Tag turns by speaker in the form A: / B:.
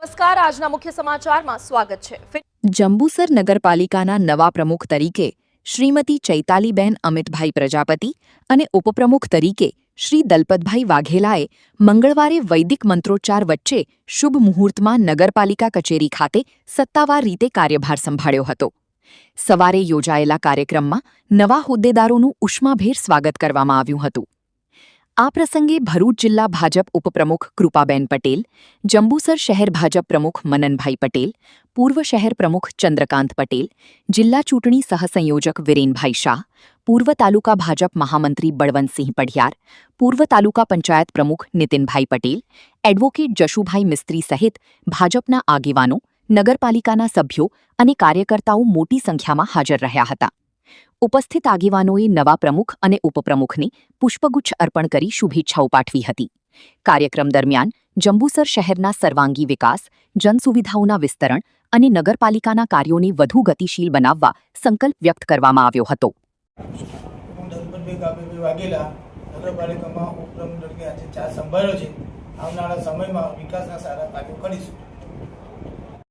A: નમસ્કાર, આજના મુખ્ય સમાચારમાં સ્વાગત છે.
B: જંબુસર નગરપાલિકાના નવા પ્રમુખ તરીકે શ્રીમતી ચૈતાલીબેન અમિતભાઈ પ્રજાપતિ અને ઉપપ્રમુખ તરીકે શ્રી દલપતભાઈ વાઘેલાએ મંગળવારે વૈદિક મંત્રોચ્ચાર વચ્ચે શુભ મુહૂર્તમાં નગરપાલિકા કચેરી ખાતે સત્તાવાર રીતે કાર્યભાર સંભાળ્યો હતો. સવારે યોજાયેલા કાર્યક્રમમાં નવા હોદ્દેદારોનું ઉષ્માભેર સ્વાગત કરવામાં આવ્યું હતું. આ પ્રસંગે ભરૂચ જિલ્લા ભાજપ ઉપપ્રમુખ કૃપાબેન પટેલ, જંબુસર શહેર ભાજપ પ્રમુખ મનનભાઈ પટેલ, પૂર્વ શહેર પ્રમુખ ચંદ્રકાંત પટેલ, જિલ્લા ચૂંટણી સહસંયોજક વિરેનભાઈ શાહ, પૂર્વ તાલુકા ભાજપ મહામંત્રી બળવંતસિંહ પઢિયાર, પૂર્વ તાલુકા પંચાયત પ્રમુખ નીતિનભાઈ પટેલ, એડવોકેટ જશુભાઈ મિસ્ત્રી સહિત ભાજપના આગેવાનો, નગરપાલિકાના સભ્યો અને કાર્યકર્તાઓ મોટી સંખ્યામાં હાજર રહ્યા હતા. ઉપસ્થિત આગેવાનોએ નવા પ્રમુખ અને ઉપપ્રમુખને પુષ્પગુચ્છ અર્પણ કરી શુભેચ્છાઓ પાઠવી હતી. કાર્યક્રમ દરમિયાન જંબુસર શહેરના સર્વાંગી વિકાસ, જનસુવિધાઓના વિસ્તરણ અને નગરપાલિકાના કાર્યોને વધુ ગતિશીલ બનાવવા સંકલ્પ વ્યક્ત કરવામાં આવ્યો હતો.
C: હું દલપતભાઈ કાબેભાઈ વાઘેલા નગરપાલિકામાં ઉપપ્રમુખ તરીકે આજે ચાર્જ સંભાળ્યો છે. આવનારા સમયમાં વિકાસના સારા કાર્યો કરીશું.